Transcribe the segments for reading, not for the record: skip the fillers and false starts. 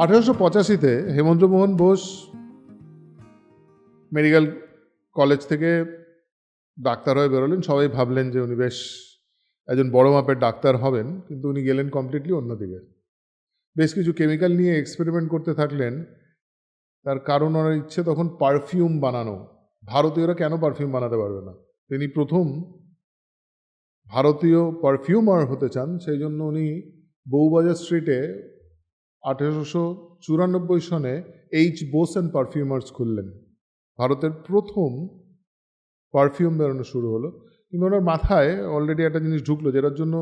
1885-তে হেমন্দ্রমোহন Bose medical college থেকে doctor হয়ে বেরোলেন। সবাই ভাবলেন যে উনি বেশ একজন বড় মাপের ডাক্তার হবেন, কিন্তু উনি গেলেন কমপ্লিটলি অন্যদিকে। বেশ কিছু কেমিক্যাল নিয়ে এক্সপেরিমেন্ট করতে থাকলেন। তার কারণ ওনার ইচ্ছে তখন পারফিউম বানানো। ভারতীয়রা কেন পারফিউম বানাতে পারবে না? তিনি প্রথম ভারতীয় পারফিউমার হতে চান, সেই জন্য উনি বউবাজার স্ট্রিটে 1894 সনে এইচ বোস অ্যান্ড পারফিউমার্স খুললেন। ভারতের প্রথম পারফিউম বেরোনো শুরু হলো। কিন্তু ওনার মাথায় অলরেডি একটা জিনিস ঢুকলো, যেটার জন্য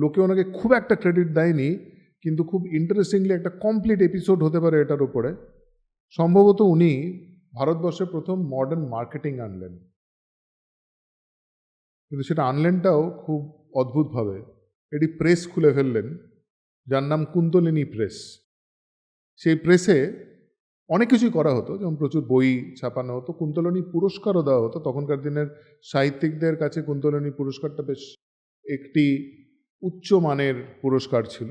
লোকে ওনাকে খুব একটা ক্রেডিট দেয়নি, কিন্তু খুব ইন্টারেস্টিংলি একটা কমপ্লিট এপিসোড হতে পারে এটার উপরে। সম্ভবত উনি ভারতবর্ষে প্রথম মডার্ন মার্কেটিং আনলেন, কিন্তু সেটা আনলেনটাও খুব অদ্ভুতভাবে। এটি প্রেস খুলে ফেললেন, যার নাম কুন্তলিনী প্রেস। সেই প্রেসে অনেক কিছুই করা হতো, যেমন প্রচুর বই ছাপানো হতো, কুন্তলিনী পুরস্কারও দেওয়া হতো। তখনকার দিনের সাহিত্যিকদের কাছে কুন্তলিনী পুরস্কারটা বেশ একটি উচ্চ মানের পুরস্কার ছিল।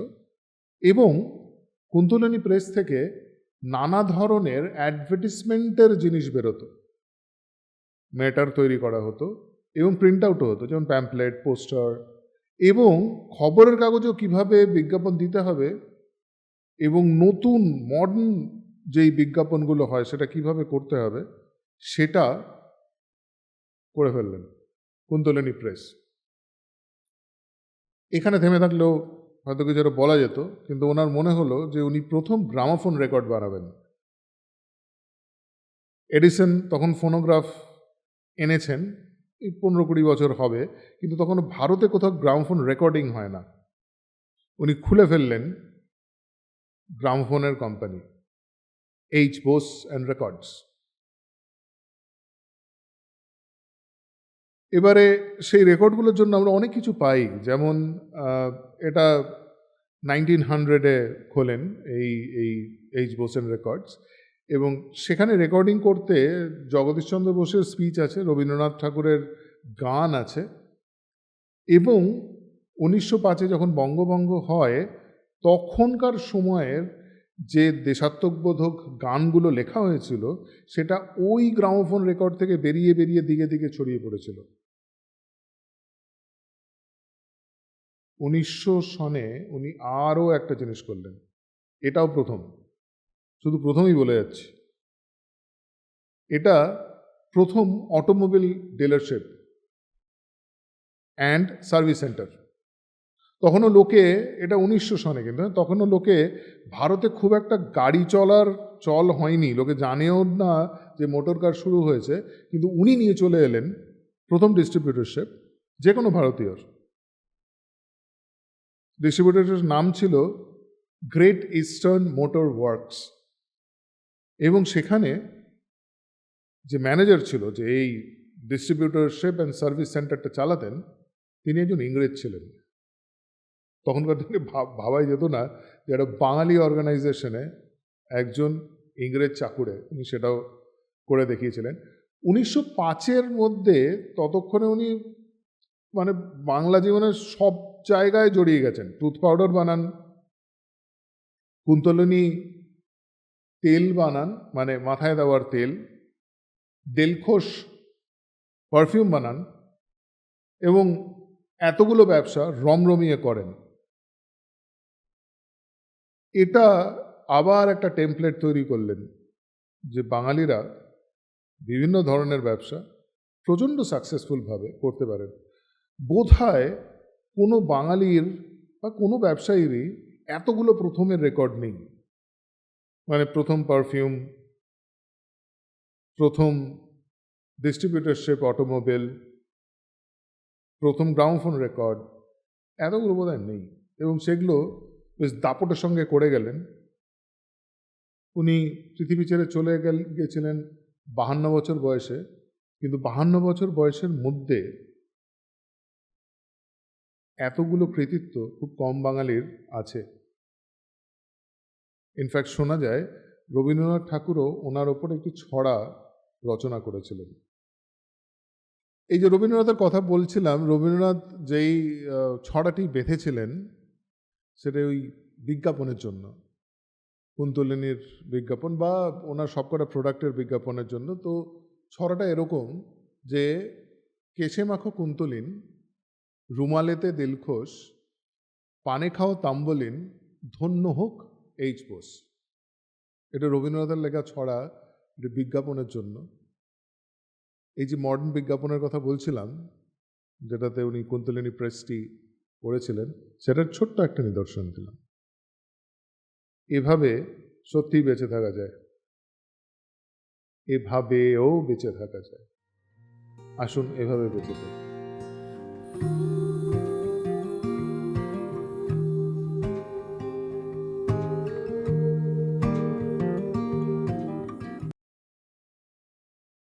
এবং কুন্তলিনী প্রেস থেকে নানা ধরনের অ্যাডভার্টিসমেন্টের জিনিস বেরোতো, ম্যাটার তৈরি করা হতো এবং প্রিন্ট আউটও হতো, যেমন প্যাম্পলেট, পোস্টার, এবং খবরের কাগজেও কিভাবে বিজ্ঞাপন দিতে হবে এবং নতুন মডার্ন যেই বিজ্ঞাপনগুলো হয় সেটা কিভাবে করতে হবে সেটা করে ফেললেন কুন্তলিনী প্রেস। এখানে থেমে থাকলেও হয়তো কিছু বলা যেত, কিন্তু ওনার মনে হলো যে উনি প্রথম গ্রামাফোন রেকর্ড বানাবেন। এডিসন তখন ফোনোগ্রাফ এনেছেন, এই 15-20 বছর হবে, কিন্তু তখন ভারতে কোথাও গ্রামোফোন রেকর্ডিং হয় না। উনি খুলে ফেললেন গ্রামোফোনের company, H Bose and records. এবারে সেই রেকর্ডগুলোর জন্য আমরা অনেক কিছু পাই, যেমন এটা 1900-এ খোলেন এই এইচ বোস অ্যান্ড রেকর্ডস, এবং সেখানে রেকর্ডিং করতে জগদীশচন্দ্র বোসের স্পিচ আছে, রবীন্দ্রনাথ ঠাকুরের গান আছে, এবং 1905-এ যখন বঙ্গভঙ্গ হয় তখনকার সময়ের যে দেশাত্মবোধক গানগুলো লেখা হয়েছিল সেটা ওই গ্রামোফোন রেকর্ড থেকে বেরিয়ে বেরিয়ে দিকে দিকে ছড়িয়ে পড়েছিল। 1900 সনে উনি আরও একটা জিনিস করলেন, এটাও প্রথম, শুধু প্রথমই বলে যাচ্ছি। এটা প্রথম automobile dealership and service centre. তখনও লোকে, এটা 1900 সনে, কিন্তু তখনও লোকে ভারতে খুব একটা গাড়ি চলার চল হয়নি, লোকে জানেও না যে মোটর কার শুরু হয়েছে, কিন্তু উনি নিয়ে চলে এলেন প্রথম ডিস্ট্রিবিউটরশিপ যে কোনো ভারতীয়র। ডিস্ট্রিবিউটরের নাম ছিল গ্রেট ইস্টার্ন মোটর ওয়ার্কস, এবং সেখানে যে ম্যানেজার ছিল, যে এই ডিস্ট্রিবিউটরশিপ অ্যান্ড সার্ভিস সেন্টারটা চালাতেন, তিনি একজন ইংরেজ ছিলেন। তখনকার দিনে ভাবাই যেত না যে একটা বাঙালি অর্গানাইজেশনে একজন ইংরেজ চাকুরে উনি সেটাও করে দেখিয়েছিলেন। 1905-এর মধ্যে ততক্ষণে উনি মানে বাংলা জীবনের সব জায়গায় জড়িয়ে গেছেন। টুথ পাউডার বানান, কুন্তলিনী তেল বানান, মানে মাথায় দেওয়ার তেল, দেলখোস পারফিউম বানান, এবং এতগুলো ব্যবসা রমরমিয়ে করেন। এটা আবার একটা টেমপ্লেট তৈরি করলেন যে বাঙালিরা বিভিন্ন ধরনের ব্যবসা প্রচণ্ড সাকসেসফুলভাবে করতে পারেন। বোধহয় কোনো বাঙালির বা কোনো ব্যবসায়ীরই এতগুলো প্রথমের রেকর্ড নেই, মানে প্রথম পারফিউম, প্রথম ডিস্ট্রিবিউটরশিপ অটোমোবাইল, প্রথম গ্রামোফোন রেকর্ড, এতগুলো বোধহয় নেই, এবং সেগুলো বেশ দাপটের সঙ্গে করে গেলেন। উনি পৃথিবী ছেড়ে চলে গেছিলেন 52 বছর বয়সে, কিন্তু 52 বছর বয়সের মধ্যে এতগুলো কৃতিত্ব খুব কম বাঙালির আছে। ইনফ্যাক্ট শোনা যায় রবীন্দ্রনাথ ঠাকুরও ওনার ওপর একটি ছড়া রচনা করেছিলেন। এই যে রবীন্দ্রনাথের কথা বলছিলাম, রবীন্দ্রনাথ যেই ছড়াটি বেঁধেছিলেন সেটা ওই বিজ্ঞাপনের জন্য। কুন্তলিনীর বিজ্ঞাপন বা ওনার সবকটা প্রোডাক্টের বিজ্ঞাপনের জন্য। তো ছড়াটা এরকম যে কেশে মাখো কুন্তলিন, রুমালেতে দিলখোশ, পানে খাও তাম্বলিন, ধন্য হোক এইচ বোস। এটা রবীন্দ্রনাথের লেখা ছড়া, এটা বিজ্ঞাপনের জন্য। এই যে মডার্ন বিজ্ঞাপনের কথা বলছিলাম, যেটাতে উনি কুন্তলিনী প্রেসটি করেছিলেন, সেটার ছোট্ট একটা নিদর্শন দিলাম। এভাবে সত্যিই বেঁচে থাকা যায়, এভাবেও বেঁচে থাকা যায়। আসুন এভাবে বেঁচে থাকি।